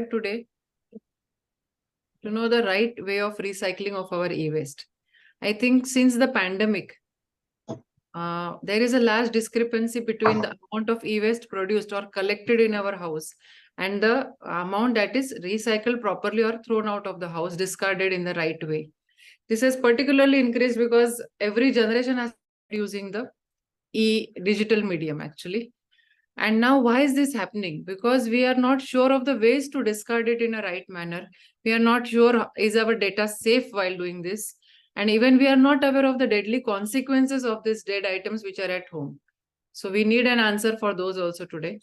today to know the right way of recycling of our e-waste. I think since the pandemic, there is a large discrepancy between the amount of e-waste produced or collected in our house and the amount that is recycled properly or thrown out of the house, discarded in the right way. This has particularly increased because every generation has using the digital medium actually. And now why is this happening? Because we are not sure of the ways to discard it in a right manner. We are not sure is our data safe while doing this. And even we are not aware of the deadly consequences of these dead items which are at home. So we need an answer for those also today.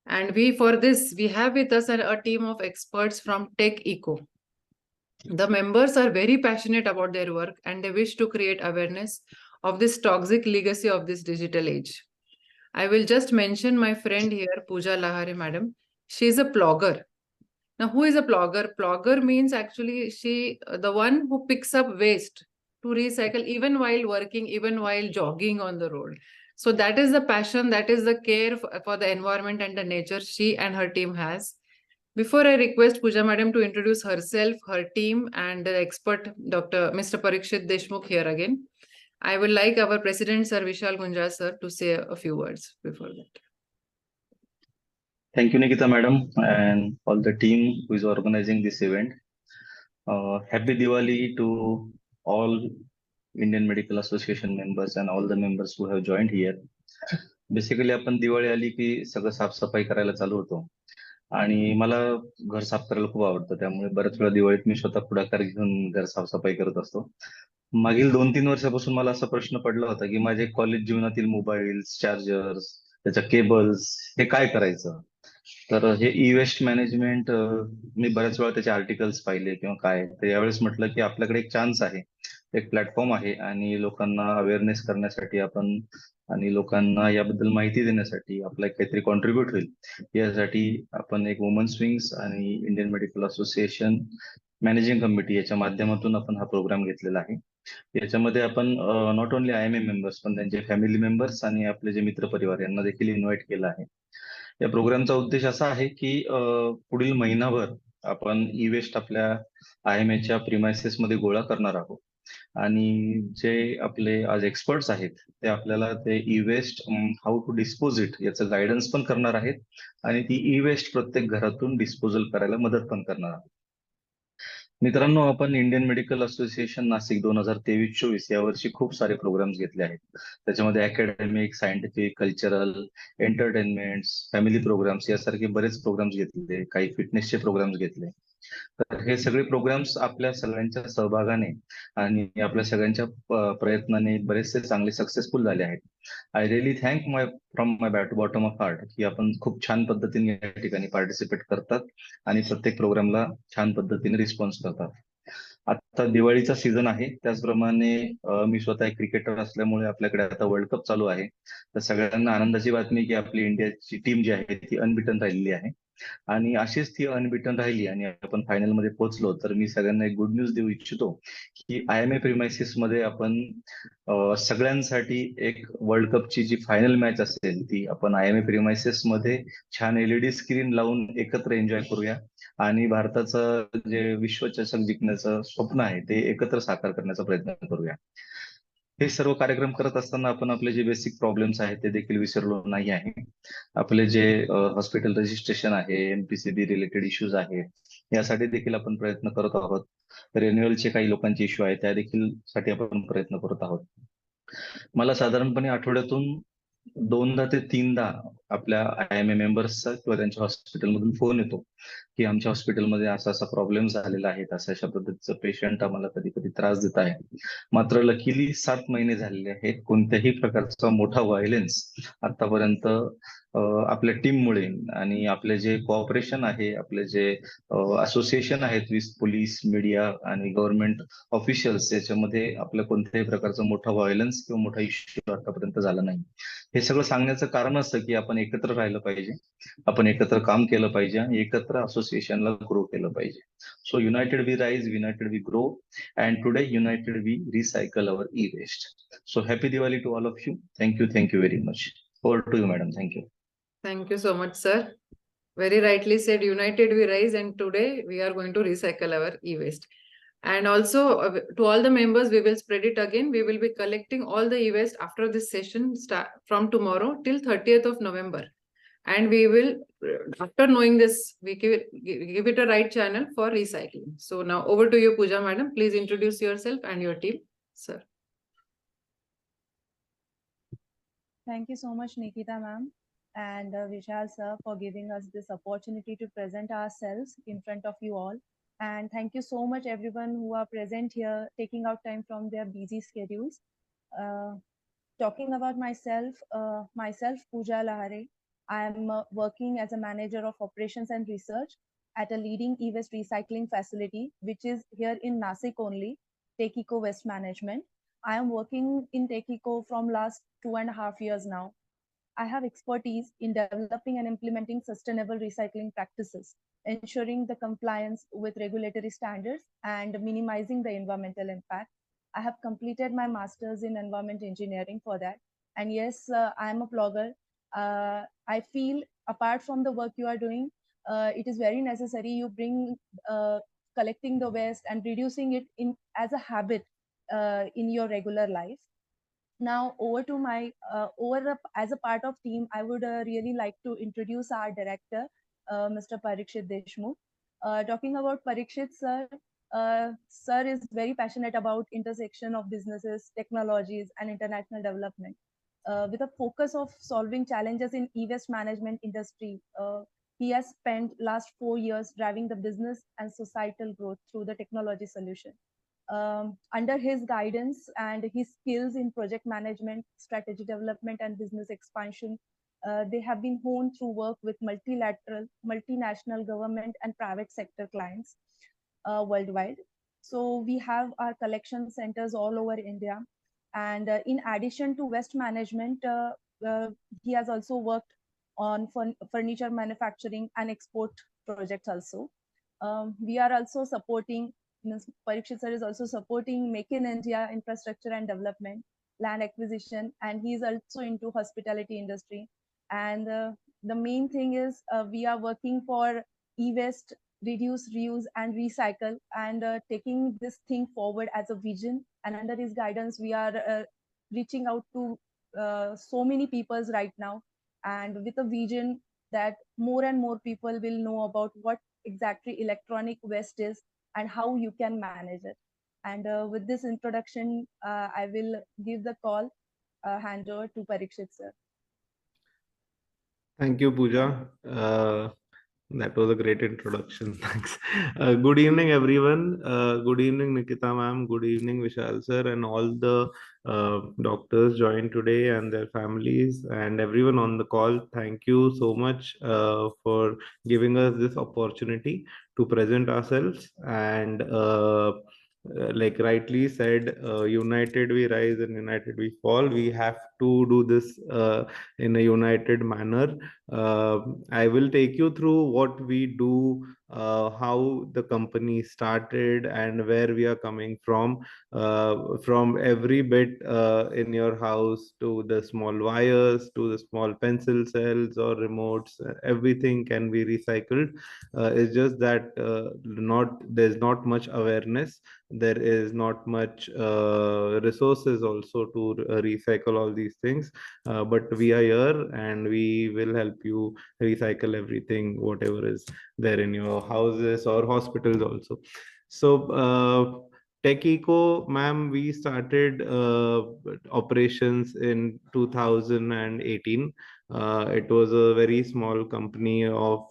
And for this, we have with us a team of experts from Tech Eco. The members are very passionate about their work and they wish to create awareness of this toxic legacy of this digital age. I will just mention my friend here, Pooja Lahare madam. She is a plogger. Now, who is a plogger? Plogger means actually the one who picks up waste to recycle even while working, even while jogging on the road. So that is the passion, that is the care for the environment and the nature she and her team has. Before I request Pooja madam to introduce herself, her team, and the expert, Mr. Parikshit Deshmukh here again, I would like our President, Sir Vishal Gunja, sir, to say a few words before that. Thank you, Nikita madam, and all the team who is organizing this event. Happy Diwali to all Indian Medical Association members and all the members who have joined here. Basically आपण दिवाळी आली की सगळं साफसफाई करायला चालू होतो आणि मला घर साफ करायला खूप आवडतं, त्यामुळे बऱ्याच वेळा दिवाळीत मी स्वतः पुढाकार घेऊन घर साफसफाई करत असतो. मागील 2-3 वर्षापासून मला असा प्रश्न पडला होता की माझे कॉलेज जीवनातील मोबाईल्स, चार्जर्स, त्याच्या केबल्स हे काय करायचं. तर हे ई वेस्ट मॅनेजमेंट मी बऱ्याच वेळा त्याचे आर्टिकल्स पाहिले किंवा काय, तर यावेळेस म्हटलं की आपल्याकडे एक चान्स आहे, एक प्लॅटफॉर्म आहे आणि लोकांना अवेअरनेस करण्यासाठी आपण आणि लोकांना याबद्दल माहिती देण्यासाठी आपला काहीतरी कॉन्ट्रीब्युट होईल यासाठी आपण एक वुमन्स विंग्स आणि Indian medical association managing committee याच्या माध्यमातून आपण हा प्रोग्राम घेतलेला आहे. याच्यामध्ये आपण नॉट ओनली IMA मेंबर्स पण त्यांचे फॅमिली मेंबर्स आणि आपले जे मित्र परिवार यांना देखील इन्व्हाइट केलं आहे. या प्रोग्रामचा उद्देश असा आहे की पुढील महिनाभर आपण ई वेस्ट आपल्या IMAच्या प्रिमायसेस मध्ये गोळा करणार आहोत आणि जे आपले आज एक्सपर्ट्स आहेत ते आपल्याला ते e waste how to dispose it याचं गायडन्स पण करणार आहेत आणि ती ई वेस्ट प्रत्येक घरातून डिस्पोजल करायला मदत पण करणार आहोत. मित्रांनो, आपण इंडियन मेडिकल असोसिएशन नाशिक 2023-24 यावर्षी खूप सारे प्रोग्राम्स घेतले आहेत. त्याच्यामध्ये academic, scientific, cultural, entertainment, family programmes यासारखे बरेच प्रोग्राम्स घेतले, काही फिटनेसचे प्रोग्राम्स घेतले. तर हे सगळे प्रोग्राम्स आपल्या सगळ्यांच्या सहभागाने आणि आपल्या सगळ्यांच्या प्रयत्नाने बरेचसे चांगले सक्सेसफुल झाले आहेत. I really thank from my bottom of heart की आपण खूप छान पद्धतीने या ठिकाणी पार्टिसिपेट करतात आणि प्रत्येक प्रोग्रामला छान पद्धतीने रिस्पॉन्स करतात. आता दिवाळीचा सीझन आहे, त्याचप्रमाणे मी स्वतः एक क्रिकेटर असल्यामुळे आपल्याकडे आता वर्ल्ड कप चालू आहे. तर सगळ्यांना आनंदाची बातमी की आपली इंडियाची टीम जी आहे ती अनबिटन राहिलेली आहे आणि अशीच ती अनबिटन राहिली आणि आपण फायनल मध्ये पोहोचलो तर मी सगळ्यांना एक गुड न्यूज देऊ इच्छितो की IMA प्रिमायसिस मध्ये आपण सगळ्यांसाठी एक वर्ल्ड कपची जी फायनल मॅच असेल ती आपण IMA प्रिमायसिस मध्ये छान LED स्क्रीन लावून एकत्र एन्जॉय करूया आणि भारताचं जे विश्वचषक जिंकण्याचं स्वप्न आहे ते एकत्र साकार करण्याचा प्रयत्न करूया. हे सर्व कार्यक्रम करत असताना आपण आपले जे बेसिक प्रॉब्लेम्स आहेत ते देखील विसरलो नाही आहे. आपले जे हॉस्पिटल रजिस्ट्रेशन आहे, MPCB रिलेटेड इश्यूज आहेत यासाठी देखील आपण प्रयत्न करत आहोत. रिन्युअलचे काही लोकांचे इश्यू आहेत त्या देखील साठी आपण प्रयत्न करत आहोत. मला साधारणपणे आठवड्यातून 2दा ते 3दा आपल्या IMA मेंबर्सचा किंवा त्यांच्या हॉस्पिटलमधून फोन येतो की आमच्या हॉस्पिटलमध्ये असा असा प्रॉब्लेम झालेला आहे, अशा पद्धतीचं पेशंट आम्हाला कधी कधी त्रास देत आहे. मात्र लकीली 7 महिने झालेले आहेत, कोणत्याही प्रकारचा मोठा व्हायलेन्स आतापर्यंत आपल्या टीममुळे आणि आपले जे कोऑपरेशन आहे, आपले जे असोसिएशन आहेत विथ पोलीस, मीडिया आणि गव्हर्नमेंट ऑफिशियल्स याच्यामध्ये आपल्या कोणत्याही प्रकारचा मोठा व्हायलन्स किंवा मोठा इश्यू आतापर्यंत झाला नाही. हे सगळं सांगण्याचं कारण असं की आपण एकत्र राहिलं पाहिजे, आपण एकत्र काम केलं पाहिजे आणि एकत्र असोसिएशनला ग्रो केलं पाहिजे. So united we rise, united we grow and today united we recycle our e waste. So happy Diwali to all of you. Thank you very much. Over to you madam. Thank you. Thank you so much, sir. very rightly said, united we rise, and today we are going to recycle our e-waste. And also to all the members, we will spread it again. We will be collecting all the e-waste after this session from tomorrow till 30th of November. And we will, after knowing this, we give it a right channel for recycling. So now over to you, Pooja madam. Please introduce yourself and your team, sir. Thank you so much, Nikita ma'am and Vishal sir, for giving us this opportunity to present ourselves in front of you all. And thank you so much everyone who are present here, taking out time from their busy schedules. Uh, Talking about myself, Pooja Lahare. I am working as a manager of operations and research at a leading e-waste recycling facility, which is here in Nasik only, Techico Waste Management. I am working in Techico from last 2.5 years now. I have expertise in developing and implementing sustainable recycling practices, ensuring the compliance with regulatory standards and minimizing the environmental impact. I have completed my master's in environment engineering for that. And yes, I am a blogger. I feel apart from the work you are doing, it is very necessary you bring collecting the waste and reducing it in as a habit in your regular life. Now over to my as a part of team, I would really like to introduce our director, Mr. Parikshit Deshmukh. Talking about Parikshit sir, sir is very passionate about intersection of businesses, technologies, and international development. With a focus of solving challenges in e-waste management industry, he has spent last 4 years driving the business and societal growth through the technology solution. Under his guidance and his skills in project management, strategy development, and business expansion, they have been honed through work with multinational government and private sector clients worldwide. So we have our collection centers all over India. And in addition to waste management, he has also worked on furniture manufacturing and export projects also. We are also supporting, Parikshit sir is also supporting Make in India infrastructure and development, land acquisition, and he is also into hospitality industry. And the main thing is we are working for e-waste, reduce, reuse, and recycle, and taking this thing forward as a vision. And under his guidance, we are reaching out to so many peoples right now, and with a vision that more and more people will know about what exactly electronic waste is and how you can manage it. And with this introduction, I will give the call hand over to Parikshit sir. Thank you, Pooja. That was a great introduction. Thanks. Good evening, everyone. Good evening, Nikita ma'am. Good evening, Vishal sir, and all the doctors joined today and their families, and everyone on the call. Thank you so much for giving us this opportunity to present ourselves. And like rightly said, united we rise and united we fall. We have to do this in a united manner. I will take you through what we do, how the company started, and where we are coming from every bit in your house to the small wires, to the small pencil cells or remotes. Everything can be recycled. It's just that there's not much awareness. There is not much resources also to recycle all these things, but we are here and we will help you recycle everything whatever is there in your houses or hospitals also. So Tech Eco, ma'am, we started operations in 2018. It was a very small company of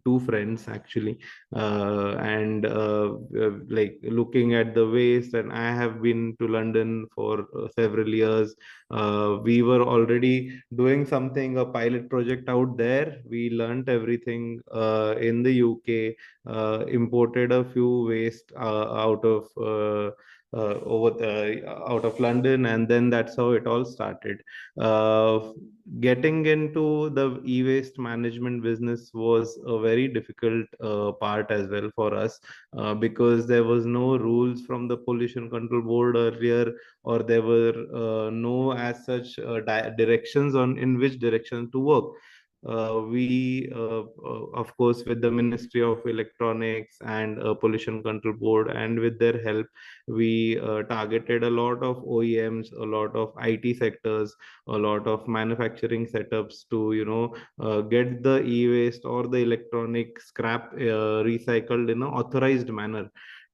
two friends actually, and like looking at the waste. And I have been to London for several years. We were already doing something, a pilot project out there. We learned everything in the UK, imported a few waste out of London, and then that's how it all started. Getting into the e-waste management business was a very difficult part as well for us, because there was no rules from the pollution control board earlier, or there were no as such directions on in which direction to work. of course, with the Ministry of Electronics and Pollution Control Board, and with their help, we targeted a lot of OEMs, a lot of IT sectors, a lot of manufacturing setups to, get the e-waste or the electronic scrap recycled in an authorized manner.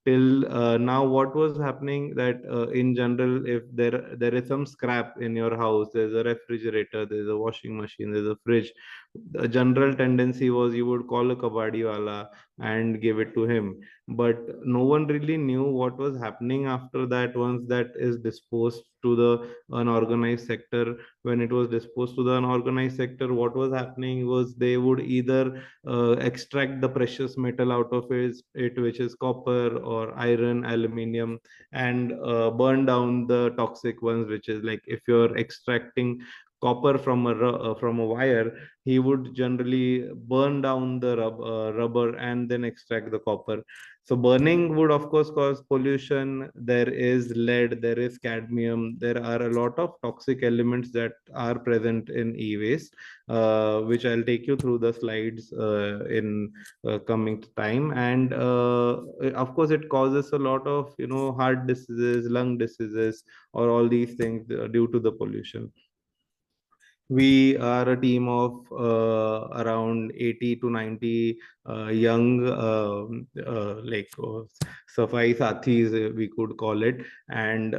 Till now, what was happening that in general, if there is some scrap in your house, there's a refrigerator, there's a washing machine, there's a fridge, the general tendency was you would call a kabadi wala and give it to him. But no one really knew what was happening after that. Once that is disposed to the unorganized sector, when it was disposed to the unorganized sector, what was happening was they would either extract the precious metal out of it, which is copper or iron, aluminium, and burn down the toxic ones, which is like if you're extracting copper from a wire, he would generally burn down the rubber and then extract the copper. So burning would of course cause pollution. There is lead, there is cadmium, there are a lot of toxic elements that are present in e-waste, which I'll take you through the slides in coming time. And of course, it causes a lot of heart diseases, lung diseases, or all these things due to the pollution. We are a team of around 80 to 90 young Safai Sathis, we could call it. And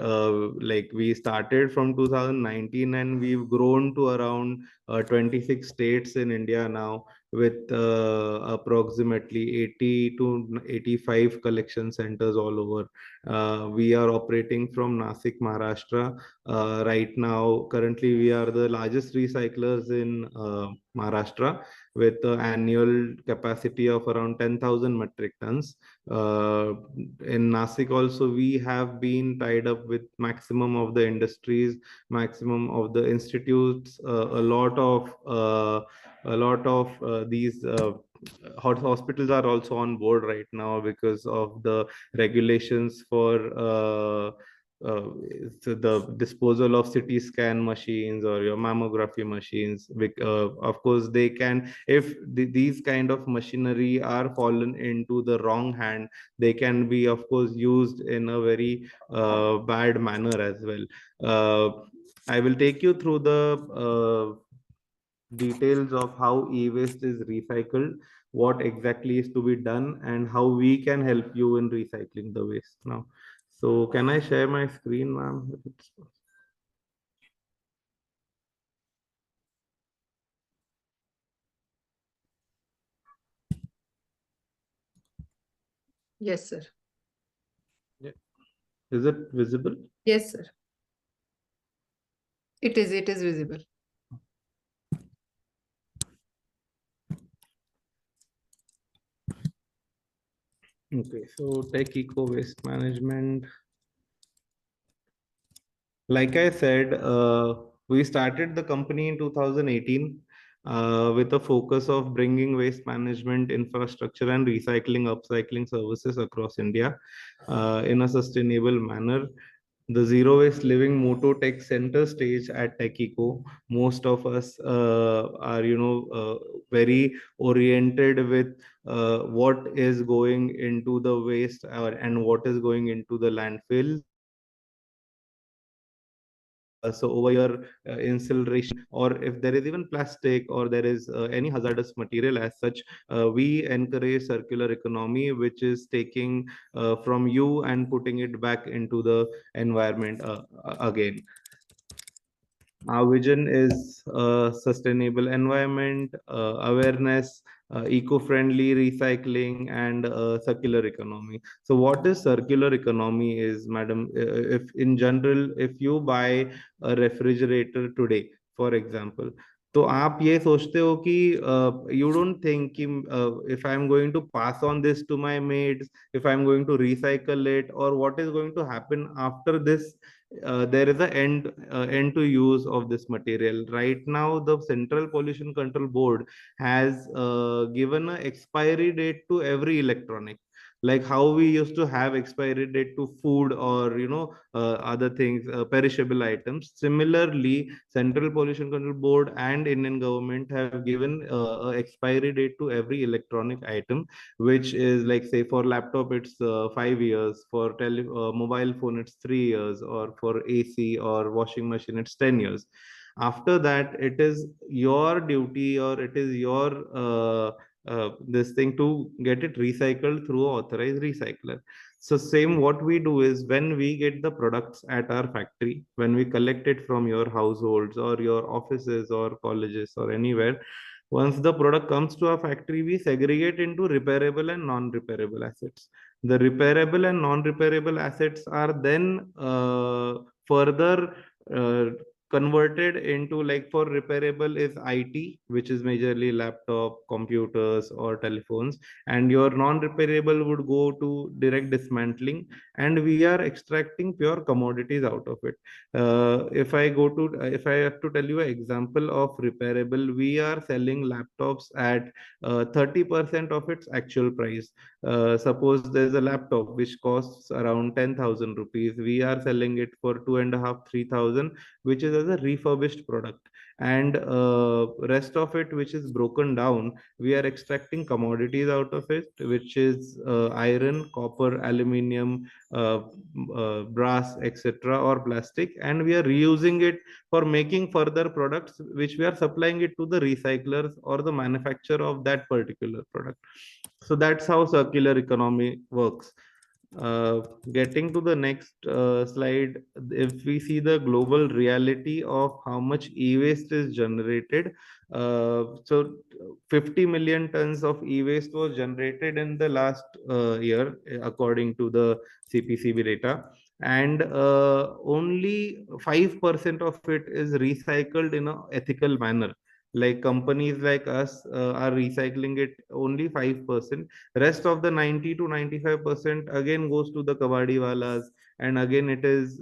like we started from 2019 and we've grown to around 26 states in India now, with approximately 80 to 85 collection centers all over. We are operating from Nasik, Maharashtra. Right now, currently, we are the largest recyclers in Maharashtra, with an annual capacity of around 10,000 metric tons. In Nasik also, we have been tied up with maximum of the industries, maximum of the institutes, a lot of these hospitals are also on board right now because of the regulations for so the disposal of CT scan machines or your mammography machines. Of course, they can, if these kind of machinery are fallen into the wrong hand, they can be, of course, used in a very bad manner as well. I will take you through the details of how e-waste is recycled, what exactly is to be done, and how we can help you in recycling the waste now. So can I share my screen, ma'am? Yes, sir. Yeah. Is it visible? Yes, sir. It is visible. Okay, so tech eco waste management. Like I said, we started the company in 2018 with a focus of bringing waste management infrastructure and recycling, upcycling services across India in a sustainable manner. The zero waste living motto takes center stage at TechEco. Most of us are, very oriented with what is going into the waste and what is going into the landfills. So over here, incineration, or if there is even plastic or there is any hazardous material as such, we encourage circular economy, which is taking from you and putting it back into the environment again. Our vision is sustainable environment, awareness, eco-friendly recycling, and circular economy. So what is circular economy is, madam, if in general, if you buy a refrigerator today, for example, तो आप ये सोचते हो कि you don't think कि if I'm going to pass on this to my mates, if I'm going to recycle it, or what is going to happen after this, there is an end to use of this material. Right now, the Central Pollution Control Board has given an expiry date to every electronic. like how we used to have expiry date to food or other things, perishable items. Similarly, Central Pollution Control Board and Indian government have given a expiry date to every electronic item, which is like, say, for laptop it's 5 years, for mobile phone it's 3 years, or for AC or washing machine it's 10 years. After that, it is your duty, or it is your this thing to get it recycled through authorized recycler. So same what we do is, when we get the products at our factory, when we collect it from your households or your offices or colleges or anywhere, once the product comes to our factory, we segregate into repairable and non-repairable assets. The repairable and non-repairable assets are then further uh, converted into, like, for repairable is IT, which is majorly laptop, computers or telephones, and your non-repairable would go to direct dismantling, and we are extracting pure commodities out of it. If I have to tell you an example of repairable, we are selling laptops at 30% of its actual price. Suppose there's a laptop which costs around 10,000 rupees. We are selling it for 2.5, 3,000, which is as a refurbished product. And rest of it, which is broken down, we are extracting commodities out of it, which is iron, copper, aluminium, brass, etc., or plastic, and we are reusing it for making further products, which we are supplying it to the recyclers or the manufacturer of that particular product. So that's how circular economy works. uh, Getting to the next slide, if we see the global reality of how much e-waste is generated, so 50 million tons of e-waste was generated in the last year, according to the CPCB data, and only 5% of it is recycled in a ethical manner. Like companies like us are recycling it only 5%. Rest of the 90 to 95% again goes to the kabadi walas, and again it is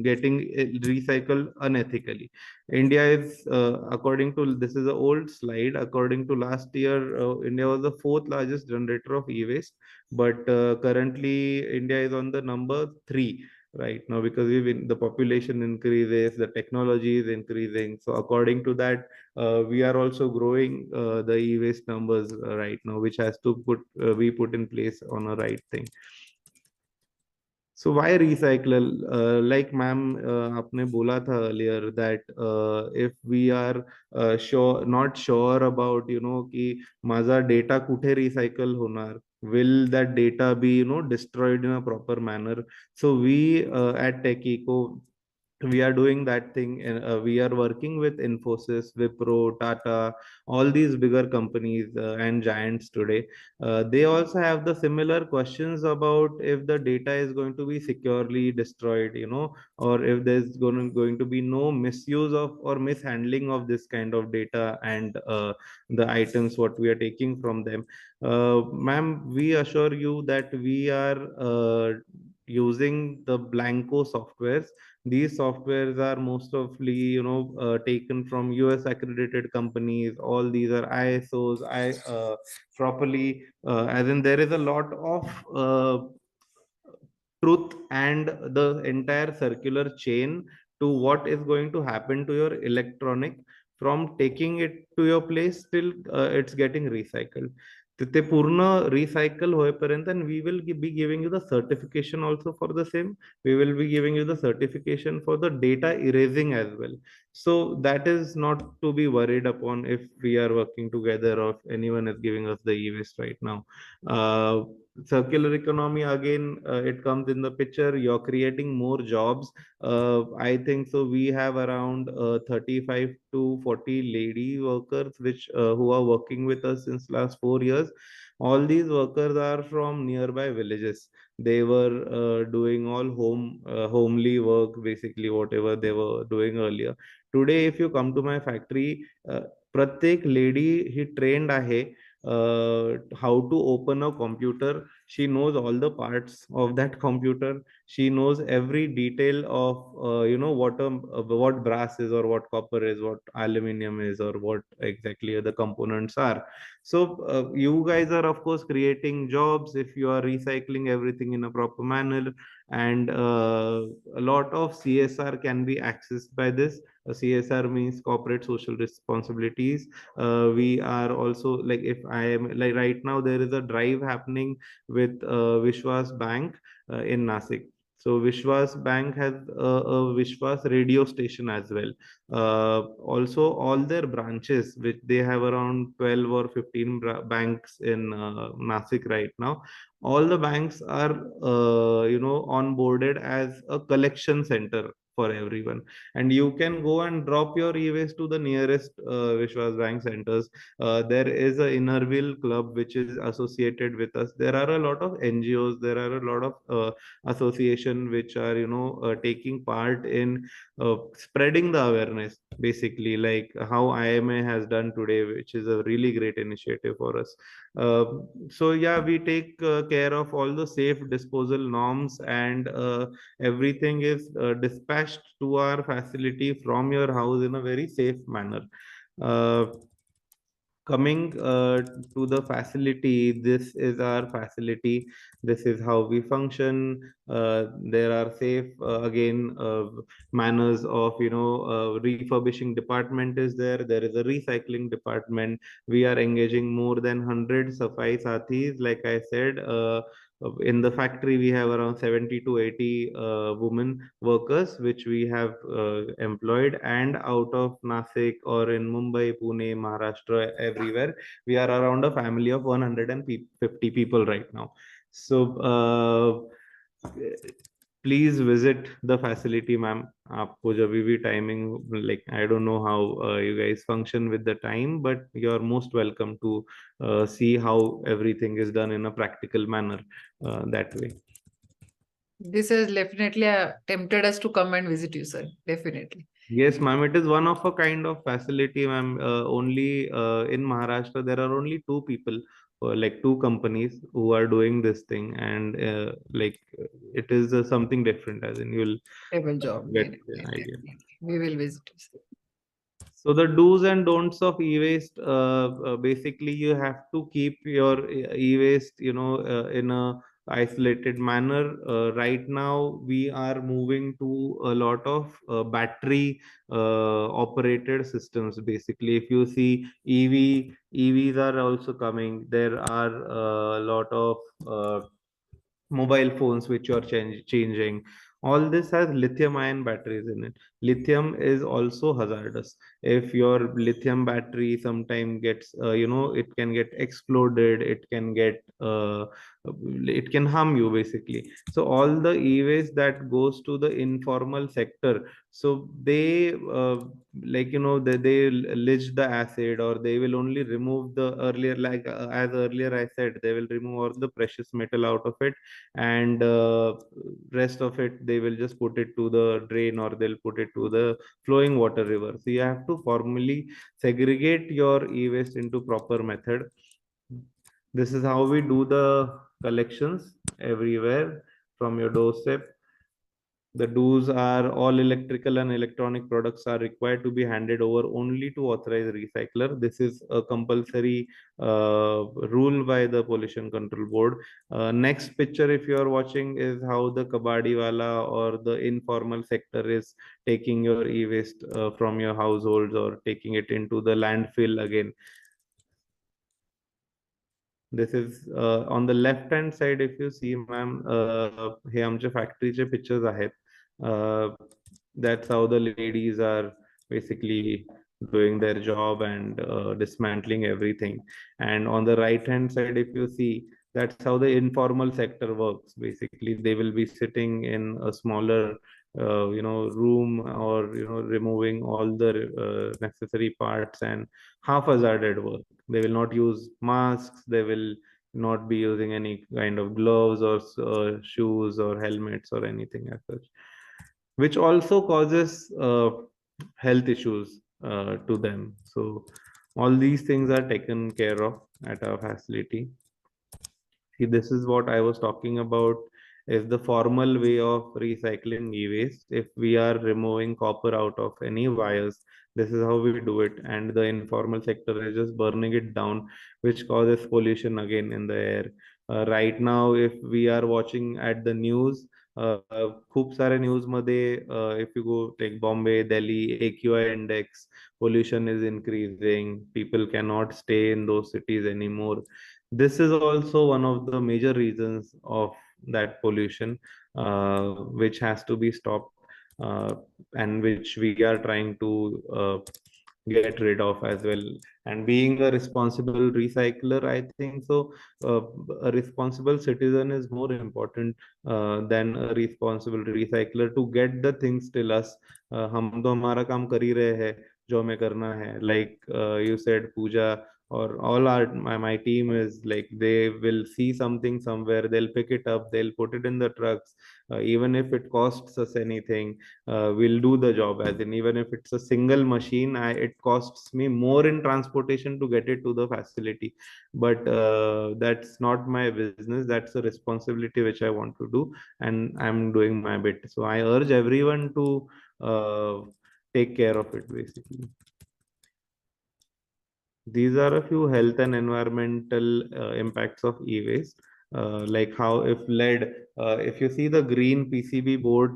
getting recycled unethically. India is, according to, this is an old slide, according to last year, India was the fourth largest generator of e-waste, but currently India is on the number 3 right now, because the population increases, the technology is increasing. So according to that, we are also growing the e-waste numbers right now, which has to be put in place on a right thing. So why recycle? Like ma'am, आपने बोला था earlier that if we are not sure about कि माझा data कुठे recycle होणार, will that data be destroyed in a proper manner? So we at TechEco, we are doing that thing, and we are working with Infosys, Wipro, Tata, all these bigger companies and giants today. They also have the similar questions about if the data is going to be securely destroyed, or if there's going to be no misuse of or mishandling of this kind of data and the items what we are taking from them. Ma'am, we assure you that we are using the Blanco softwares. These softwares are most ofly taken from US accredited companies. All these are ISOs, properly, as in there is a lot of truth and the entire circular chain to what is going to happen to your electronic, from taking it to your place till it's getting recycled. ते पूर्ण recycle होईपर्यंत, and we will be giving you the certification also for the same. We will be giving you the certification for the data erasing as well. So that is not to be worried upon if we are working together or if anyone is giving us the e-waste right now. Circular economy, again, it comes in the picture. You're creating more jobs. I think so we have around 35 to 40 lady workers which who are working with us since last 4 years. All these workers are from nearby villages. They were doing all homely work, basically whatever they were doing earlier. Today if you come to my factory, प्रत्येक lady he trained आहे how to open a computer. She knows all the parts of that computer. She knows every detail of what brass is, or what copper is, what aluminum is, or what exactly the components are. So you guys are of course creating jobs if you are recycling everything in a proper manner, and a lot of CSR can be accessed by this. CSR means corporate social responsibilities. We are also, like, if I am, like, right now there is a drive happening with Vishwas Bank in Nasik. So Vishwas Bank has a Vishwas radio station as well. Also, all their branches, which they have around 12 or 15 banks in Nasik right now, all the banks are onboarded as a collection center for everyone, and you can go and drop your e-waste to the nearest Vishwas Bank centers. There is a Innerville Club which is associated with us. There are a lot of NGOs, there are a lot of association which are taking part in spreading the awareness, basically, like how IMA has done today, which is a really great initiative for us. uh, so yeah, we take care of all the safe disposal norms, and everything is dispatched to our facility from your house in a very safe manner. uh, Coming to the facility, this is our facility, this is how we function. There are safe, again, manners of refurbishing department is there. There is a recycling department. We are engaging more than 100 safai sathis, like I said. In the factory we have around 70 to 80 women workers which we have employed, and out of Nasik or in Mumbai, Pune, Maharashtra, everywhere we are around a family of 150 people right now. So please visit the facility, ma'am. आपको जब भी timing, like, I don't know how you guys function with the time, but you're most welcome to see how everything is done in a practical manner that way. This has definitely tempted us to come and visit you, sir. Definitely. Yes, ma'am. It is one of a kind of facility, ma'am. Only in Maharashtra, there are only two people, like two companies, who are doing this thing, and it is something different. As in, you'll Able job. get the idea. Definitely. We will visit you, sir. So the do's and don'ts of e-waste, basically you have to keep your e-waste, in a isolated manner. Right now, we are moving to a lot of battery operated systems. Basically, if you see EVs are also coming. There are a lot of mobile phones which are changing. All this has lithium ion batteries in it. Lithium is also hazardous. If your lithium battery sometime gets it can get exploded, it can harm you, basically. So all the e-waste that goes to the informal sector, so they they leach the acid, or they will only remove the earlier, like as earlier I said, they will remove all the precious metal out of it, and rest of it they will just put it to the drain, or they'll put it to the flowing water river. So you have to formally segregate your e-waste into proper method. This is how we do the collections everywhere from your doorstep. The do's are: all electrical and electronic products are required to be handed over only to authorized recycler. This is a compulsory rule by the Pollution Control Board. Next picture, if you are watching, is how the kabadi wala or the informal sector is taking your e-waste from your households, or taking it into the landfill again. This is on the left hand side. If you see, ma'am, हे आमच्या फॅक्टरीचे pictures आहेत. That's how the ladies are basically doing their job and dismantling everything. And on the right hand side, if you see, that's how the informal sector works. Basically, they will be sitting in a smaller room, or removing all the necessary parts, and half hazarded work. They will not use masks, they will not be using any kind of gloves, or shoes, or helmets, or anything as such, which also causes health issues to them. So all these things are taken care of at our facility. See, this is what I was talking about, is the formal way of recycling e-waste. If we are removing copper out of any wires, this is how we do it. And the informal sector is just burning it down, which causes pollution again in the air. Right now, if we are watching at the news, खूप साऱ्या news मध्ये if you go like Bombay, Delhi, AQI index, pollution is increasing. People cannot stay in those cities anymore. This is also one of the major reasons of that pollution, which has to be stopped, uh, and which we are trying to get rid of as well. And being a responsible recycler, I think so, uh, a responsible citizen is more important than a responsible recycler to get the things till us. हम तो हमारा काम कर ही रहे हैं जो हमें करना है, like you said, Pooja, or all my team is like, they will see something somewhere, they'll pick it up, they'll put it in the trucks, even if it costs us anything, we'll do the job. As in, even if it's a single machine, it costs me more in transportation to get it to the facility, but that's not my business. That's a responsibility which I want to do, and I'm doing my bit. So I urge everyone to uh, take care of it, basically. These are a few health and environmental impacts of e-waste, like how if lead, if you see the green PCB board,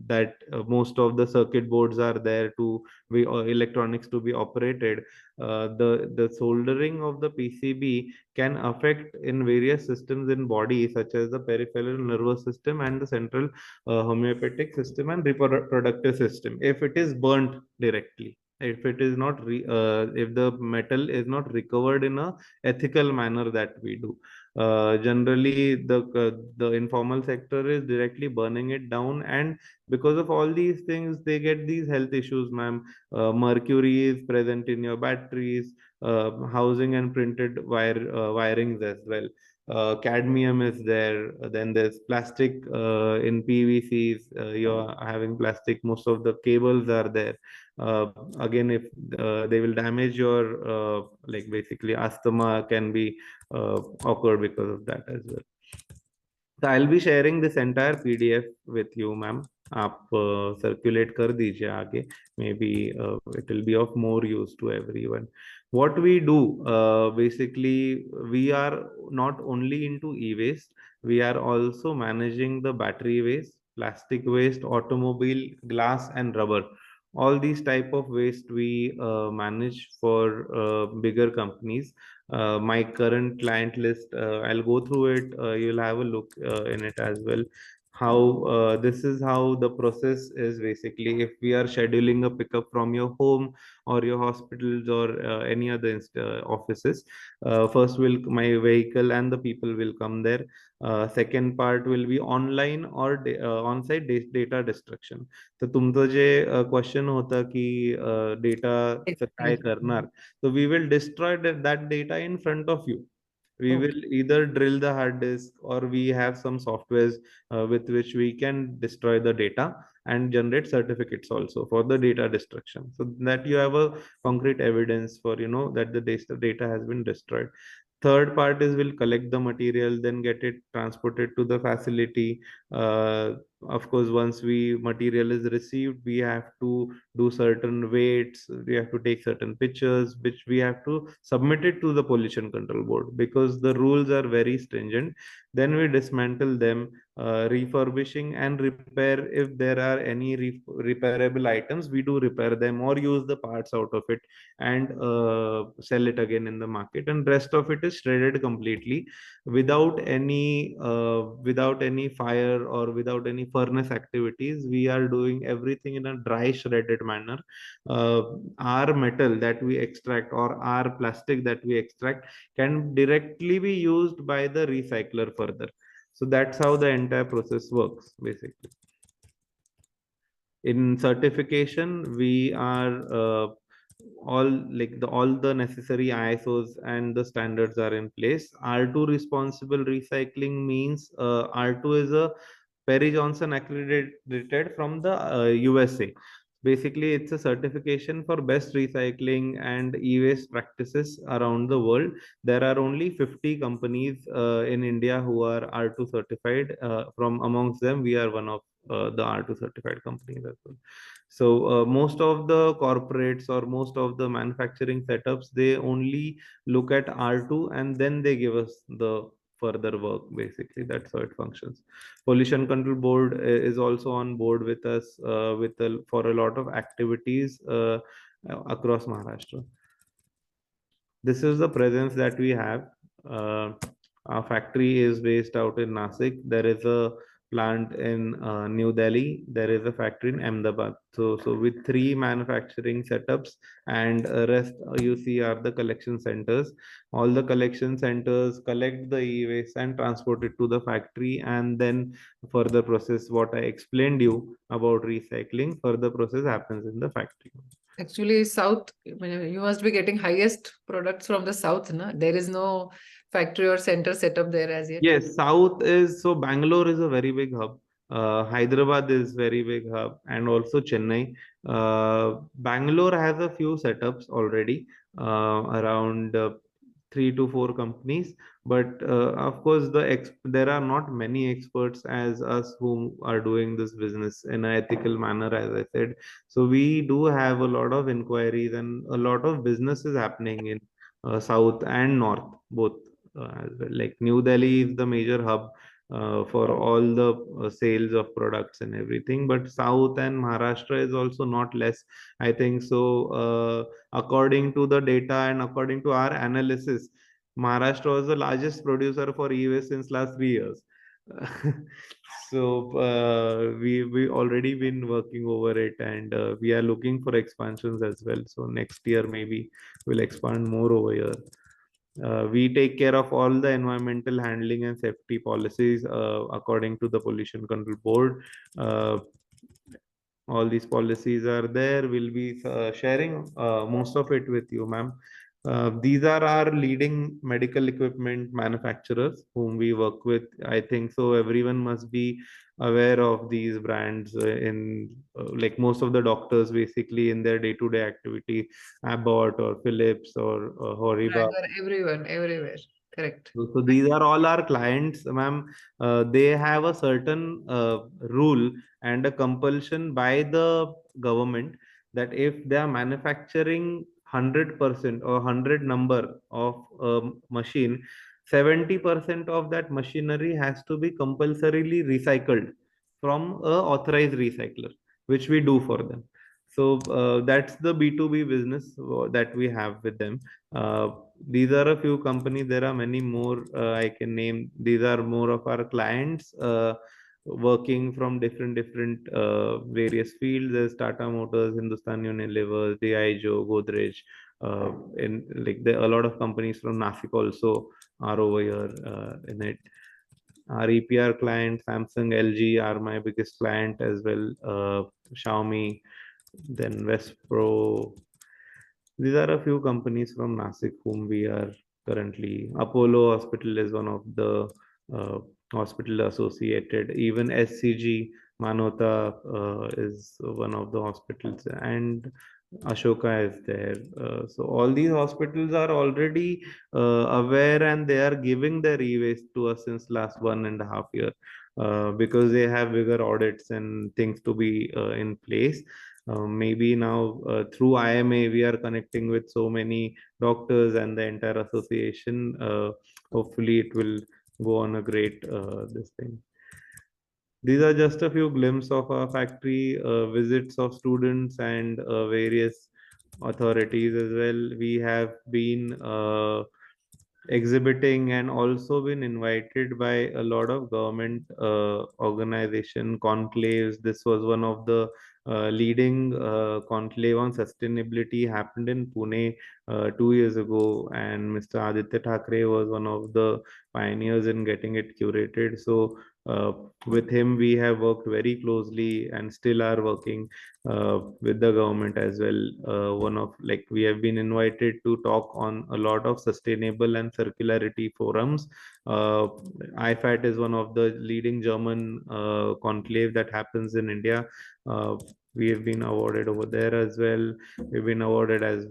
that most of the circuit boards are there to be electronics to be operated, the soldering of the PCB can affect in various systems in body, such as the peripheral nervous system and the central homeopathic system and reproductive system, if it is burnt directly, if it is not if the metal is not recovered in a ethical manner that we do. Generally, the informal sector is directly burning it down, and because of all these things, they get these health issues, ma'am. Mercury is present in your batteries, housing and printed wirings as well. Cadmium is there. Then there's plastic in PVCs. You're having plastic. Most of the cables are there. uh, Again, if they will damage your like basically asthma can be occurred because of that as well. So I'll be sharing this entire PDF with you, ma'am. आप circulate कर दीजिए आगे. Maybe it will be of more use to everyone. What we do, basically, we are not only into e-waste, we are also managing the battery waste, plastic waste, automobile, glass, and rubber. All these type of waste we manage for bigger companies. My current client list, I'll go through it. You'll have a look in it as well. How this is how the process is basically. If we are scheduling a pickup from your home or your hospitals or any other offices, first will my vehicle and the people will come there. Second part will be online or on-site data destruction. तर तुमचं जे question होतं की डेटाचं काय करणार, so we will destroy that data in front of you. We Okay. will either drill the hard disk, or we have some softwares with which we can destroy the data and generate certificates also for the data destruction, so that you have a concrete evidence for that the data has been destroyed. Third part is we'll collect the material, then get it transported to the facility. uh, of course, once we material is received, we have to do certain weights, we have to take certain pictures, which we have to submit it to the pollution control board, because the rules are very stringent. Then we dismantle them, refurbishing and repair. If there are any repairable items, we do repair them or use the parts out of it and sell it again in the market, and rest of it is shredded completely without any fire or without any furnace activities. We are doing everything in a dry shredded manner. uh, our metal that we extract or our plastic that we extract can directly be used by the recycler further. So that's how the entire process works basically. In certification, we are all the necessary ISOs and the standards are in place. R2 responsible recycling means R2 is a Perry Johnson accredited from the USA. Basically, it's a certification for best recycling and e-waste practices around the world. There are only 50 companies in India who are R2 certified. From amongst them, we are one of the R2 certified companies as well. So most of the corporates or most of the manufacturing setups, they only look at R2 and then they give us the further work. Basically, that's how it functions. Pollution Control Board is also on board with us for a lot of activities across Maharashtra. This is the presence that we have. Uh, our factory is based out in Nasik. There is a plant in New Delhi. There is a factory in Ahmedabad. So with three manufacturing setups, and rest you see are the collection centers. All the collection centers collect the e-waste and transport it to the factory, and then further process what I explained you about recycling. Further process happens in the factory. Actually, South, you must be getting highest products from the South, na? There is no factory or center set up there as yet. Yes, South is so Bangalore is a very big hub. Hyderabad is very big hub, and also Chennai. Bangalore has a few setups already, around 3 to 4 companies. But of course, there are not many experts as us who are doing this business in an ethical manner, as I said. So we do have a lot of inquiries and a lot of businesses happening in South and North both as well. Like New Delhi is the major hub for all the sales of products and everything. But South and Maharashtra is also not less, I think. So, according to the data and according to our analysis, Maharashtra was the largest producer for e-waste since last 3 years. So we already been working over it, and we are looking for expansions as well. So next year maybe we'll expand more over here. We take care of all the environmental handling and safety policies according to the Pollution Control Board. All these policies are there. We'll be sharing most of it with you, ma'am. These are our leading medical equipment manufacturers whom we work with. I think so. Everyone must be aware of these brands in like most of the doctors basically in their day-to-day activity, Abbott or Philips or Horiba. Bragger everywhere, everywhere. Correct. So these are all our clients, ma'am. They have a certain rule and a compulsion by the government that if they are manufacturing 100% or 100 number of machine, 70% of that machinery has to be compulsorily recycled from a authorized recycler, which we do for them. So that's the B2B business that we have with them. Uh, these are a few companies. There are many more I can name. These are more of our clients working from different various fields. There's Tata Motors, Hindustan Unilever, Diageo, Godrej. In like there a lot of companies from Nashik also are over here in it. Our EPR client, Samsung, LG are my biggest client as well. Xiaomi, then Westpro. These are a few companies from Nasik whom we are currently. Apollo Hospital is one of the hospital associated. Even SCG Manota is one of the hospitals, and Ashoka is there. So all these hospitals are already aware, and they are giving their e-waste to us since last 1.5 year because they have bigger audits and things to be in place. Maybe now through IMA we are connecting with so many doctors and the entire association. Hopefully it will go on a great this thing. These are just a few glimpses of our factory, visits of students and various authorities as well. We have been exhibiting and also been invited by a lot of government organization conclaves. This was one of the leading conclave on sustainability happened in Pune 2 years ago, and Mr. Aditya Thackeray was one of the pioneers in getting it curated. So with him we have worked very closely and still are working with the government as well. One of like we have been invited to talk on a lot of sustainable and circularity forums. IFAT is one of the leading German conclave that happens in India. We have been awarded over there as well. We've been awarded as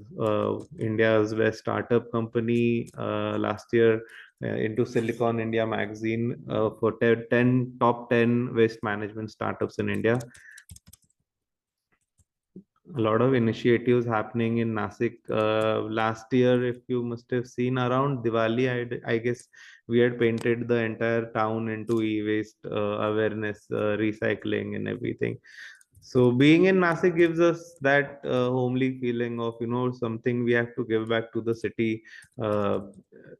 India's best startup company last year into Silicon India magazine for 10 top 10 waste management startups in India. A lot of initiatives happening in Nasik. Last year, if you must have seen around Diwali, I guess we had painted the entire town into e-waste awareness, recycling, and everything. So being in Nasik gives us that homely feeling of, something we have to give back to the city. Uh,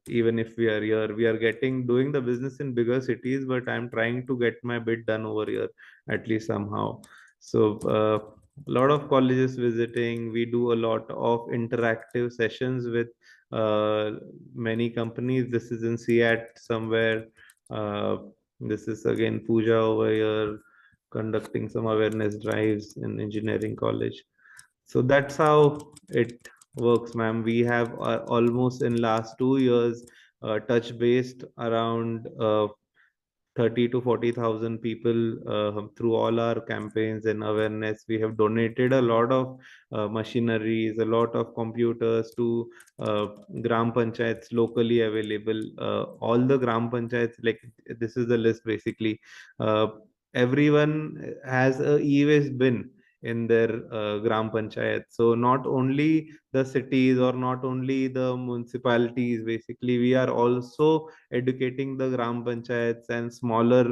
Even if we are here, we are doing the business in bigger cities, but I'm trying to get my bit done over here, at least somehow. So a lot of colleges visiting. We do a lot of interactive sessions with many companies. This is in Seat somewhere. This is again Pooja over here conducting some awareness drives in engineering college. So that's how it works, ma'am. We have almost in last 2 years touch based around 30 to 40,000 people through all our campaigns and awareness. We have donated a lot of machineries, a lot of computers to gram panchayats locally available. All the gram panchayats, like this is the list basically. Uh, Everyone has a e-waste bin in their gram panchayat. So not only the cities or not only the municipalities, basically we are also educating the gram panchayats and smaller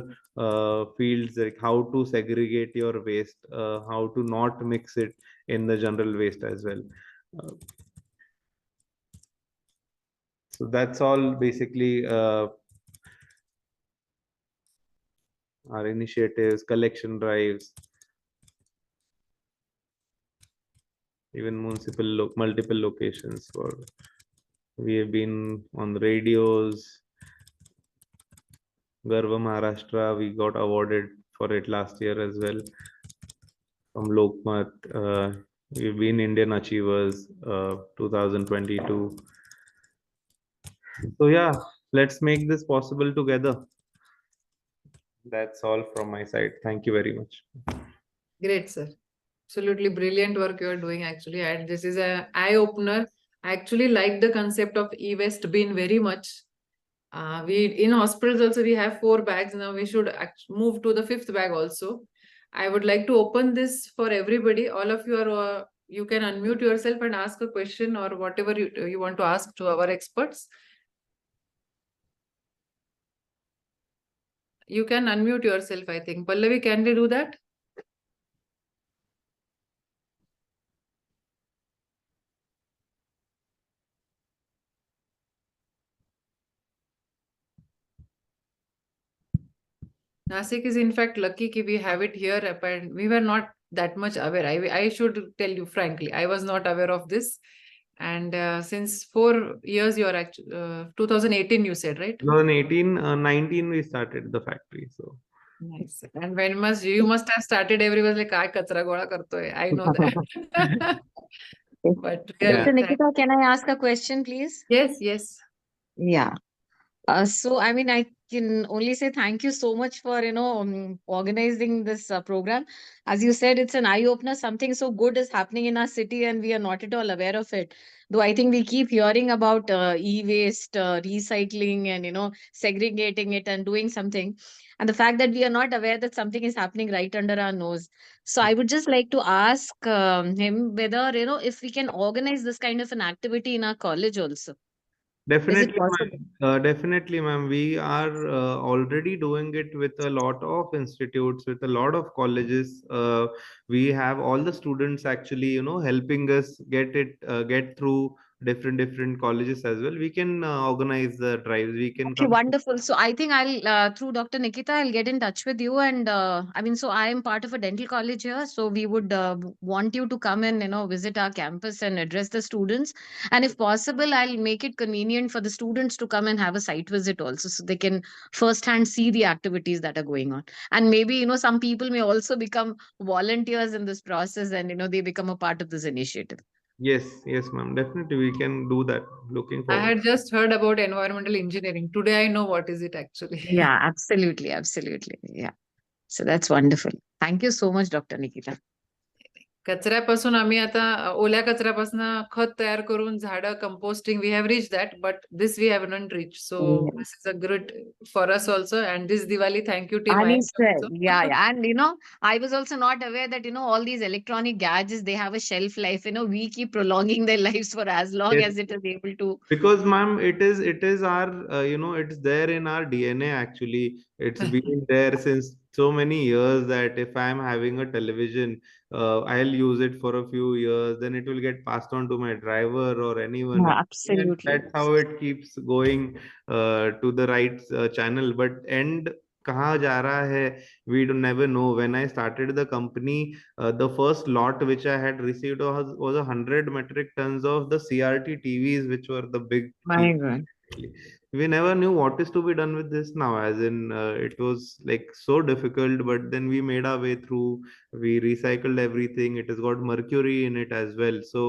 fields, like how to segregate your waste, how to not mix it in the general waste as well. Uh, so that's all basically our initiatives, collection drives, even multiple locations. We have been on radios. Garva Maharashtra, we got awarded for it last year as well from Lokmat. We've been Indian Achievers 2022. So yeah, let's make this possible together. That's all from my side. Thank you very much. Great, sir. Absolutely brilliant work you're doing actually. And this is an eye-opener. I actually like the concept of e-waste bin very much. We in hospitals also we have 4 bags now. We should move to the 5th bag also. I would like to open this for everybody. All of you are you can unmute yourself and ask a question or whatever you want to ask to our experts. You can unmute yourself, I think. Pallavi, can they do that? Nasik is in fact lucky that we have it here, but we were not that much aware. I should tell you frankly, I was not aware of this. And since 4 years, you are actually 2018, you said, right? 2018, 19, we started the factory. So nice. And when you must have started, everyone like, "Kya kachra gola karto hai?" I know that. But Yeah. Dr. Nikita, can I ask a question, please? yes, yes. Yeah. So, I mean, I can only say thank you so much for, organizing this program. As you said, it's an eye opener. Something so good is happening in our city, and we are not at all aware of it. Though I think we keep hearing about e-waste, recycling, and, segregating it and doing something. And the fact that we are not aware that something is happening right under our nose. So, I would just like to ask him whether, if we can organize this kind of an activity in our college also. Is it Definitely, possible? ma'am. Definitely, ma'am. We are already doing it with a lot of institutes, with a lot of colleges. We have all the students actually, helping us get through different colleges as well. We can organize the drives. We can Okay, come. wonderful. So I think through Dr. Nikita, I'll get in touch with you. And I mean, so I am part of a dental college here. So we would want you to come and, visit our campus and address the students. And if possible, I'll make it convenient for the students to come and have a site visit also. So they can firsthand see the activities that are going on. And maybe, some people may also become volunteers in this process and, they become a part of this initiative. Yes, ma'am. Definitely, we can do that. Looking I forward. had just heard about environmental engineering. Today I know what is it actually. Yeah, absolutely. Absolutely. Yeah. So that's wonderful. Thank you so much, Dr. Nikita. कचऱ्यापासून आम्ही आता ओल्या कचऱ्यापासून खत तयार करून झाडं composting we have reach that but this we have not reach so this is a great for us also and this Diwali thank you team And and I was also not aware that all these electronic gadgets, they have a shelf life. We keep prolonging their lives for as long Yes. as it is able to. Because, ma'am, it is our, it's there in our DNA actually. It's been there since so many years that if I'm having a television, I'll use it for a few years, then it will get passed on to my driver or anyone. Yeah, And absolutely. that's how it keeps going to the right channel. But end कहाँ जा रहा है, we do never know. When I started the company, the first lot which I had received was 100 metric tons of the CRT TVs, which were the big My TVs. God. We never knew what is to be done with this now, as in it was like so difficult, but then we made our way through. We recycled everything. It has got mercury in it as well. So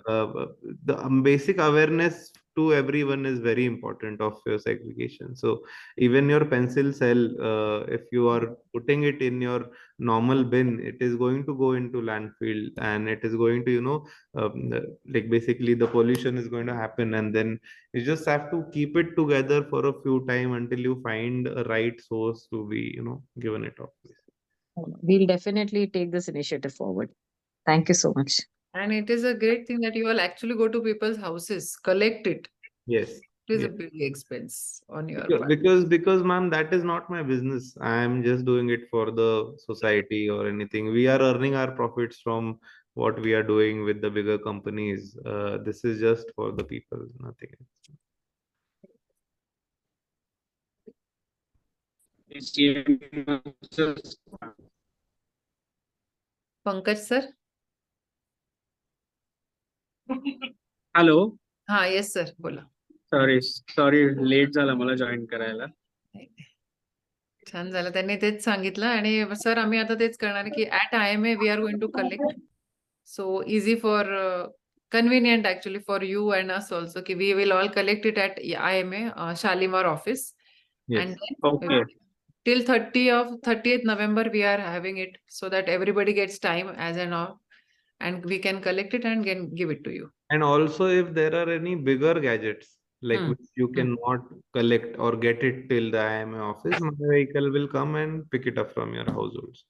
the basic awareness to everyone is very important of your segregation. So even your pencil cell, if you are putting it in your normal bin, it is going to go into landfill, and it is going to, like basically the pollution is going to happen, and then you just have to keep it together for a few time until you find a right source to be, given it off. We'll definitely take this initiative forward. Thank you so much. And it is a great thing that you will actually go to people's houses, collect it. Yes. It is Yes. a big expense on your Because, part. because ma'am, that is not my business. I am just doing it for the society or anything. We are earning our profits from what we are doing with the bigger companies. This is just for the people, nothing else. Pankaj sir hello हा yes sir बोला sorry late झाला मला join करायला. छान झालं त्यांनी तेच सांगितलं आणि सर आम्ही आता तेच करणार की at IMA we are going to collect so easy for convenient actually for you and us also ki we will all collect it at IMA Shalimar office Yes. and then Okay. till 30th November we are having it so that everybody gets time as and all and we can collect it and can give it to you. And also, if there are any bigger gadgets, like which you cannot collect or get it till the IMA office, my vehicle will come and pick it up from your households.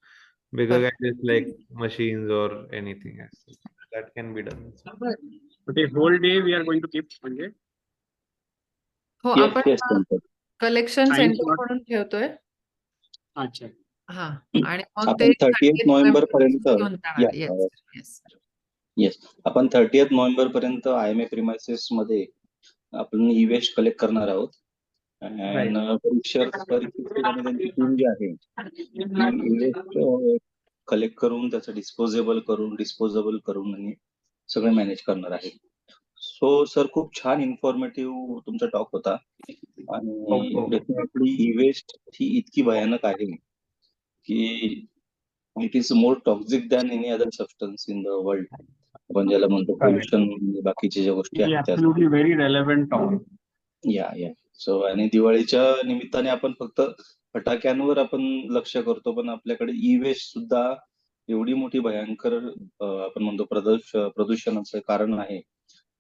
Bigger gadgets like machines or anything else. That can be done. The whole day we are going to keep म्हणजे हो Yes, आपण yes, Pankaj. Collection Time centre slot. म्हणून ठेवतोय अच्छा हा आणि मग ते आपण 30th नोव्हेंबर पर्यंत घेऊन जाणार येस येस येस आपण 30th नोव्हेंबर पर्यंत IMA प्रिमायसेस मध्ये आपण ई वेस्ट कलेक्ट करणार आहोत. Right. त्यांची टीम जी आहे ई वेस्ट कलेक्ट करून त्याचं डिस्पोजेबल करून आणि सगळं मॅनेज करणार आहे. सो सर खूप छान इन्फॉर्मेटिव्ह तुमचा टॉक होता आणि डेफिनेटली ई वेस्ट ही इतकी भयानक आहे की it is more toxic than any other substance in the world. आपण ज्याला म्हणतो पोल्युशन बाकीच्या ज्या गोष्टी आहेत त्या absolutely very relevant topic. या सो आणि दिवाळीच्या निमित्ताने आपण फक्त फटाक्यांवर आपण लक्ष करतो पण आपल्याकडे ई वेस्ट सुद्धा एवढी मोठी भयंकर आपण म्हणतो प्रदूषणाचं कारण आहे.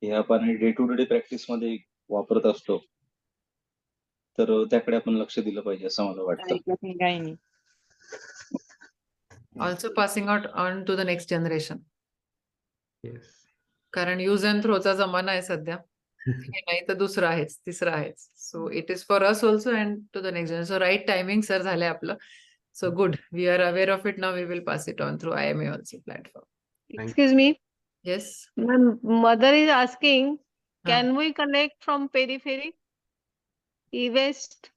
हे आपण डे टू डे प्रॅक्टिस मध्ये वापरत असतो तर त्याकडे आपण लक्ष दिलं पाहिजे असं मला वाटतं. Also passing out on to the next generation Yes. कारण यूज अँड थ्रोचा जमाना आहे सध्या हे नाही तर दुसरं आहेच तिसरं आहेच so it is for us also and to the next generation. So right timing sir झालंय आपलं. So good we are aware of it now we will pass it on through IMA also platform. Excuse me. Yes My mother is asking, can we collect from periphery e-waste?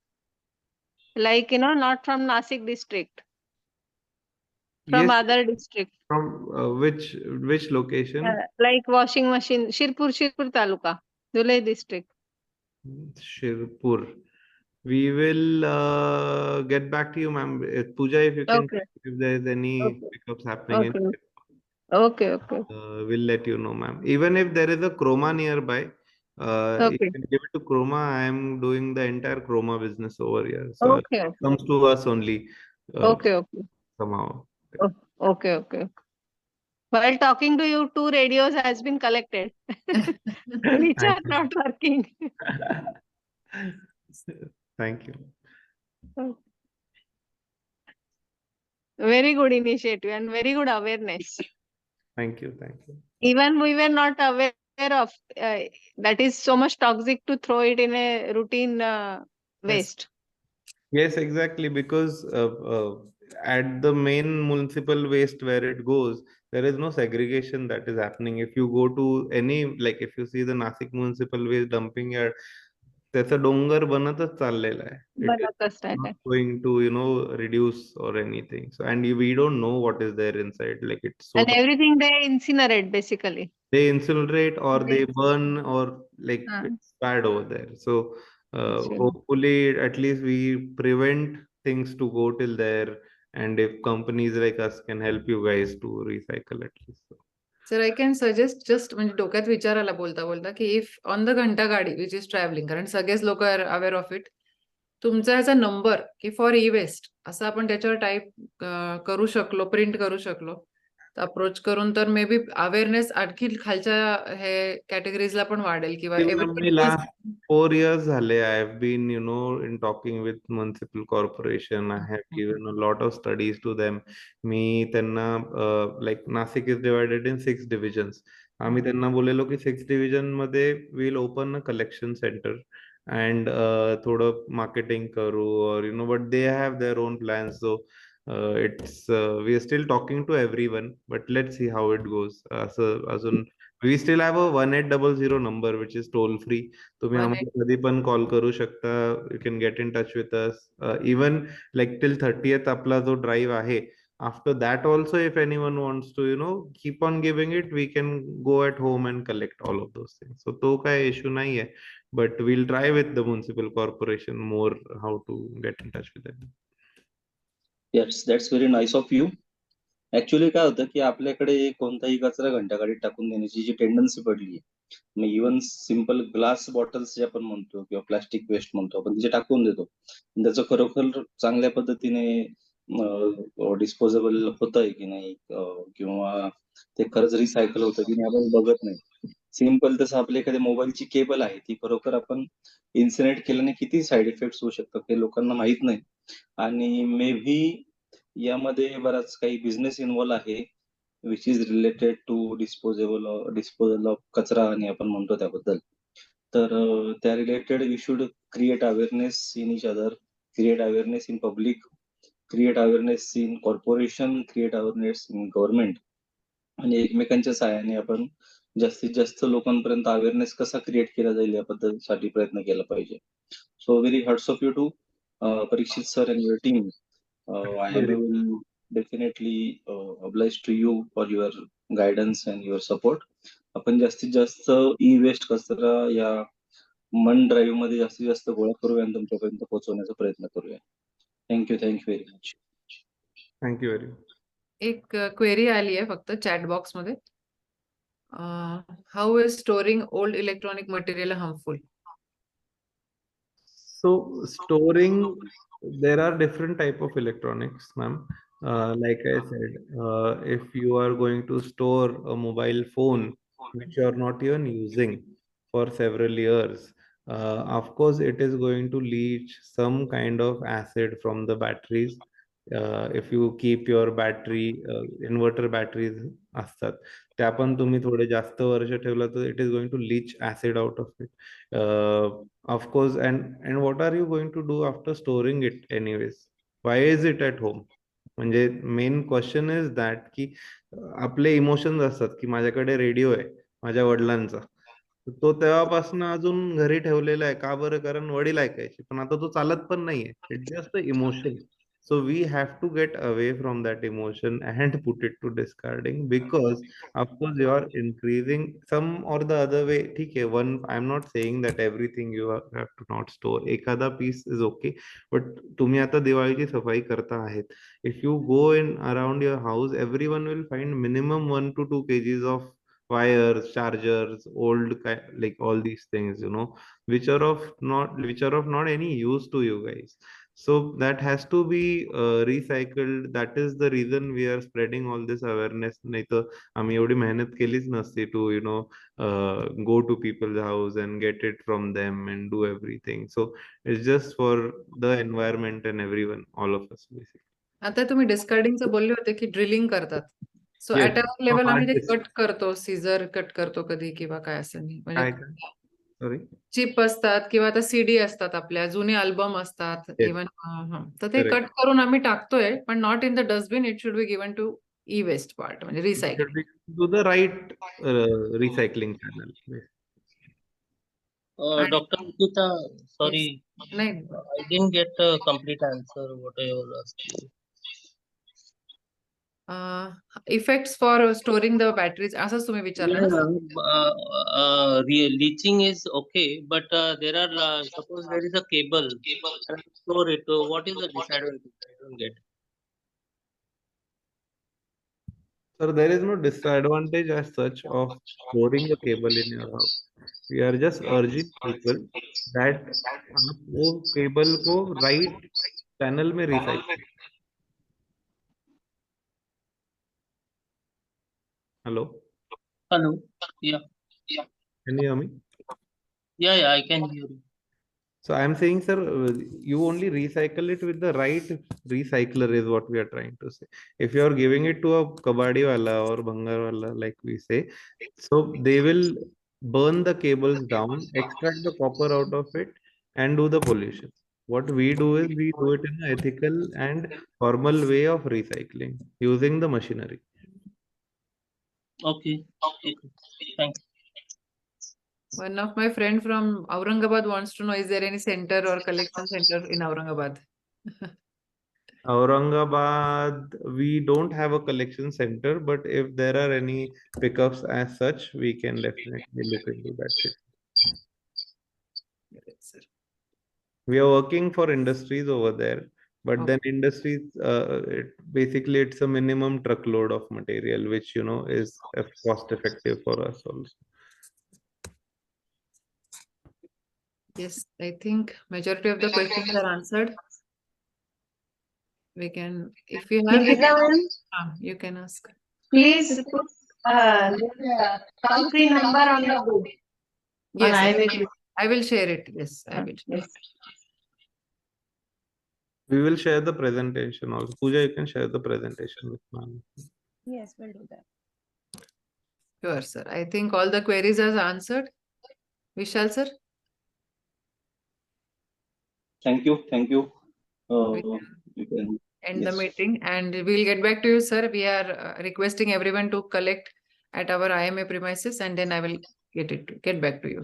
Like, not from Nasik district, from Yes. other district. From which location? Like washing machine, Shirpur Taluka, Dhule district. Shirpur. We will get back to you, ma'am. Pooja, if you can, Okay. if there is any Okay. pickups happening, Okay. Okay. we'll let you know, ma'am. Even if there is a Chroma nearby, you Okay. can give it to Chroma. I am doing the entire Chroma business over here, so Okay. it comes to us only Okay. somehow. Okay. While talking to you, 2 radios has been collected, which Thank are not working. Thank you. Very good initiative and very good awareness. Thank you. Thank you. Even we were not aware of that is so much toxic to throw it in a routine waste. Yes, exactly. Because at the main municipal waste where it goes, there is no segregation that is happening. If you go to any, like if you see the Nasik municipal waste dumping yard, त्याचा डोंगर बनतच चाललेला आहे. It is बनतच not राहिलाय. going to, reduce or anything. So, and we don't know what is there inside. Like it's so And everything they incinerate basically. they incinerate or they Yes. burn or like Uh, it's bad over there. So Actually. hopefully at least we prevent things to go till there, and if companies like us can help you guys to recycle at least. So, sir I can suggest just म्हणजे डोक्यात विचार आला बोलता बोलता की if on the घंटा गाडी which is travelling, कारण सगळेच लोक आर अवेअर ऑफ इट, तुमचा याचा नंबर की फॉर ई वेस्ट असं आपण त्याच्यावर टाईप करू शकलो, प्रिंट करू शकलो, अप्रोच करून तर मे बी अवेअरनेस आणखी खालच्या हे कॅटेगरीजला पण वाढेल किंवा मी last 4 years झाले, I have been, in talking with municipal corporation. I have given a lot of studies to them. मी त्यांना like Nasik is divided in 6 divisions. आम्ही त्यांना बोललेलो की 6 division मध्ये we'll open a collection center and थोडं marketing करू or but they have their own plans. So it's we are still talking to everyone, but let's see how it goes. असं अजून we still have a 1800 number which is toll free. तुम्ही आम्हाला कधी पण call करू शकता. You can get in touch with us. Even like till 30th आपला जो ड्राईव्ह आहे, after that also if anyone wants to keep on giving it, we can go at home and collect all of those things. So तो काय issue नाही आहे, but we'll try with the municipal corporation more how to get in touch with them. Yes, that's very nice of you. Actually काय होतं की आपल्याकडे कोणताही कचरा घंटागाडीत टाकून देण्याची जी टेंडन्सी पडली आहे, मग इव्हन सिम्पल ग्लास बॉटल्स जे आपण म्हणतो किंवा प्लास्टिक वेस्ट म्हणतो आपण जे टाकून देतो, त्याचं खरोखर चांगल्या पद्धतीने डिस्पोजेबल होत आहे की नाही, किंवा ते खरंच रिसायकल होतं की नाही आपण बघत नाही. सिम्पल तसं आपल्या एखाद्या मोबाईलची केबल आहे, ती खरोखर आपण इन्सिनेट केल्याने किती साईड इफेक्ट्स होऊ शकतात हे लोकांना माहित नाही. आणि मे बी यामध्ये बराच काही बिझनेस इन्व्हॉल्व आहे, which is related to disposal of कचरा आणि आपण म्हणतो त्याबद्दल. तर त्या related we should create awareness in each other, create awareness in public, create awareness in corporation, create awareness in government, आणि एकमेकांच्या सहाय्याने आपण जास्तीत जास्त लोकांपर्यंत अवेअरनेस कसा क्रिएट केला जाईल याबद्दलसाठी प्रयत्न केला पाहिजे. So very hearts of you to Parikshit sir and your team. I will definitely obliged to you for your guidance and your support. आपण जास्तीत जास्त ई वेस्ट कचरा या मन ड्राईव्ह मध्ये जास्तीत जास्त गोळा करूया आणि तुमच्यापर्यंत पोहोचवण्याचा प्रयत्न करूया. Thank you very much. Thank you very much. एक क्वेरी आली आहे फक्त चॅट बॉक्स मध्ये. How is storing old electronic material harmful? So storing, there are different type of electronics, ma'am. Like I said, if you are going to store a mobile phone which you are not even using for several years, of course it is going to leach some kind of acid from the batteries. If you keep your battery, inverter batteries असतात, त्या पण तुम्ही थोडे जास्त वर्ष ठेवलं तर it is going to leach acid out of it. Of course, and what are you going to do after storing it anyways? Why is it at home? म्हणजे मेन क्वेश्चन इज दॅट की आपले emotions असतात की माझ्याकडे radio आहे माझ्या वडिलांचा, तो तेव्हापासून अजून घरी ठेवलेला आहे. का बरं? कारण वडील ऐकायचे, पण आता तो चालत पण नाहीये. It's just a emotion. So we have to get away from that emotion and put it to discarding, because of course you are increasing some or the other way. ठीक आहे, I'm not saying that everything you have to not store. एखादा piece is okay, but तुम्ही आता दिवाळीची सफाई करता आहेत. If you go in around your house, everyone will find minimum 1 to 2 kgs of wires, chargers, like all these things, which are of not any use to you guys. So that has to be recycled. That is the reason we are spreading all this awareness. नाही तर आम्ही एवढी मेहनत केलीच नसती to go to people's house and get it from them and do everything. So it's just for the environment and everyone, all of us basically. आता तुम्ही डिस्कार्डिंगचं बोलले होते की ड्रिलिंग करतात. सो Yes. At our So level आम्ही ते hard cut करतो, Caesar cut करतो कधी किंवा काय असेल म्हणजे काय Sorry. चिप असतात किंवा आता सीडी असतात, आपल्या जुने अल्बम असतात Yes. इव्हन, तर ते Correct. कट करून आम्ही टाकतोय, पण not in the dustbin. It should be given to e waste part, म्हणजे It should recycling. be to the right recycling channel. Dr. Nikita, sorry, नाही, I didn't get a complete answer what I was asking. Effects for storing the batteries असंच तुम्ही विचारलं ना? Leaching is okay, but there are suppose there is a cable and store it. What is the disadvantage? I don't get. Sir, there is no disadvantage as such of storing a cable in your house. We are just urging people that आप वो cable को right channel में recycle. Hello, Hello. Yeah. can you hear me? Yeah, I can hear you. So I am saying, sir, you only recycle it with the right recycler is what we are trying to say. If you are giving it to a kabadi wala or bhangar wala, like we say, so they will burn the cables down, extract the copper out of it, and do the pollution. What we do is we do it in an ethical and formal way of recycling using the machinery. Okay. Thanks. One of my friend from Aurangabad wants to know, is there any center or collection center in Aurangabad? Aurangabad, we don't have a collection center, but if there are any pickups as such, we can definitely look into that shit. Yes, sir. We are working for industries over there, but Okay. then industries, basically it's a minimum truckload of material, which is cost effective for us also. Yes, I think majority of the questions are answered. We can, if you have, Nikita ma'am, you can ask. please put the toll-free number on the board. Yes, I will. I will share it. Yes, I will. Yes. We will share the presentation also. Pooja, you can share the presentation with ma'am. Yes, we'll do that. Sure, sir. I think all the queries are answered. Vishal, sir? Thank you. You can, End the yes. meeting and we'll get back to you, sir. We are requesting everyone to collect at our IMA premises, and then I will get back to you.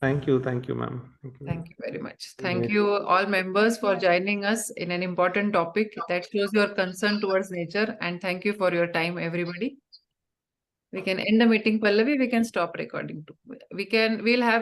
Thank you, ma'am. Thank you very much. Thank you all members for joining us in an important topic that shows your concern towards nature, and thank you for your time, everybody. We can end the meeting, Pallavi. We can stop recording too. We'll have